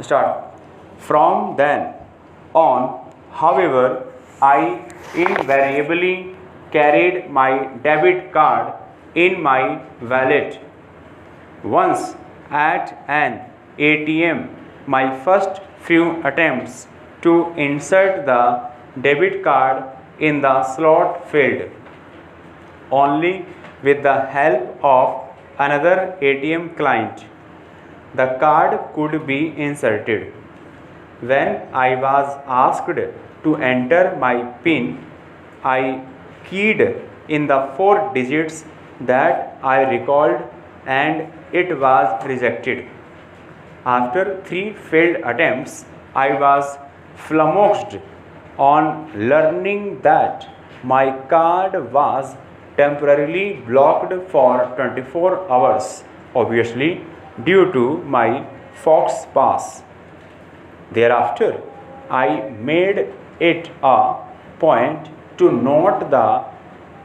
Start. From then on, however, I invariably carried my debit card in my wallet. Once at an ATM, my first few attempts to insert the debit card in the slot failed. Only with the help of another ATM client, the card could be inserted. When I was asked to enter my PIN, I keyed in the four digits that I recalled and it was rejected. After three failed attempts, I was flummoxed on learning that my card was temporarily blocked for 24 hours, obviously due to my Fox Pass. Thereafter, I made it a point to note the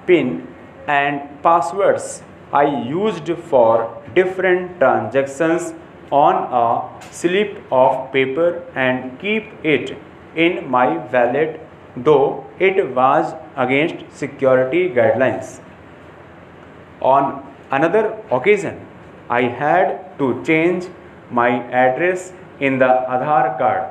PIN and passwords I used for different transactions on a slip of paper and keep it in my wallet, though it was against security guidelines. On another occasion, I had to change my address in the Aadhaar card.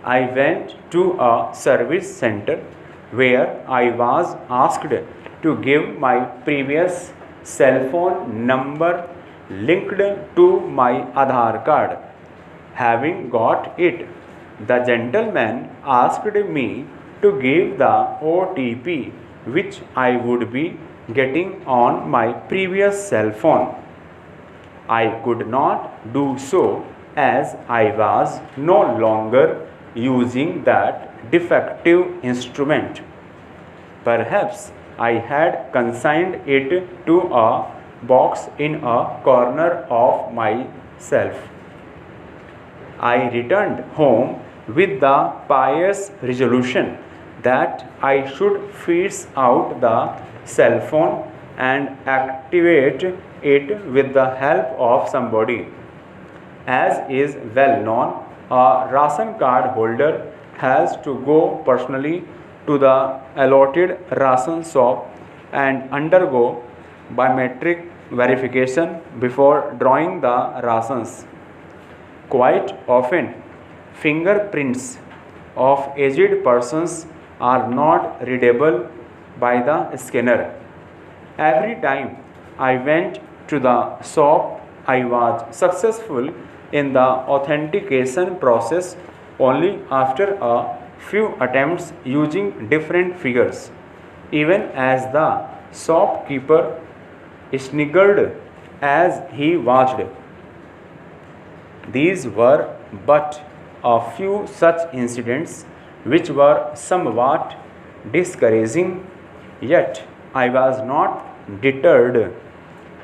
I went to a service center where I was asked to give my previous cell phone number linked to my Aadhaar card. Having got it, the gentleman asked me to give the OTP which I would be getting on my previous cell phone. I could not do so as I was no longer using that defective instrument. Perhaps I had consigned it to a box in a corner of my shelf. I returned home with the pious resolution that I should fish out the cell phone and activate it with the help of somebody. As is well known, a ration card holder has to go personally to the allotted ration shop and undergo biometric verification before drawing the rations. Quite often, fingerprints of aged persons are not readable by the scanner. Every time I went to the shop, I was successful in the authentication process only after a few attempts using different figures, even as the shopkeeper sniggered as he watched. These were but a few such incidents which were somewhat discouraging, yet I was not deterred.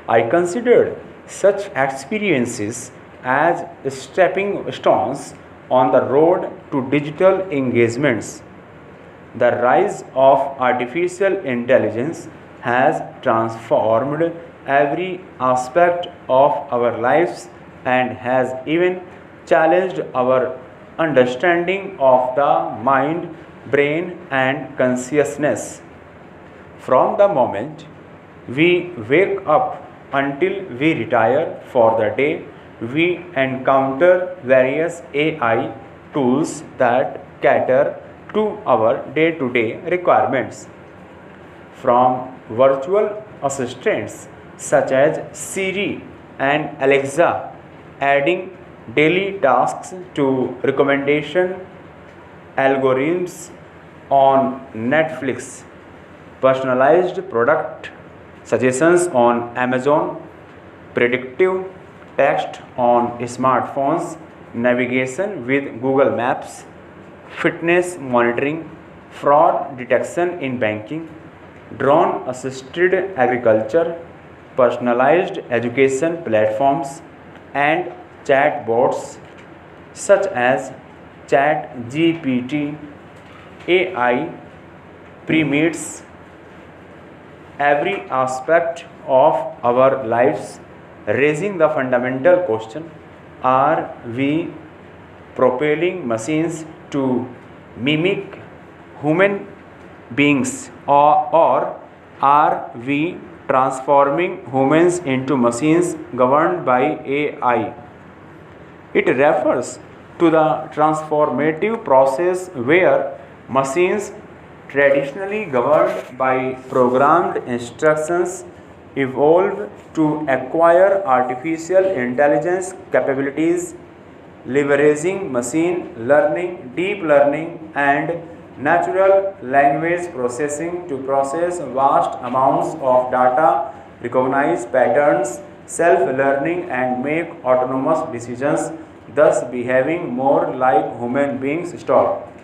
I considered such experiences as stepping stones on the road to digital engagements. The rise of artificial intelligence has transformed every aspect of our lives and has even challenged our understanding of the mind, brain, and consciousness. From the moment we wake up until we retire for the day, we encounter various AI tools that cater to our day to day requirements. From virtual assistants such as Siri and Alexa, adding daily tasks to recommendation algorithms on Netflix, personalized product suggestions on Amazon, predictive text on smartphones, navigation with Google Maps, fitness monitoring, fraud detection in banking, drone assisted agriculture, personalized education platforms, and chatbots such as ChatGPT. AI permeates every aspect of our lives, raising the fundamental question: Are we propelling machines to mimic human beings, or are we transforming humans into machines governed by AI? It refers to the transformative process where machines traditionally governed by programmed instructions evolve to acquire artificial intelligence capabilities, leveraging machine learning, deep learning, and natural language processing to process vast amounts of data, recognize patterns, self learning, and make autonomous decisions, thus behaving more like human beings. Stop.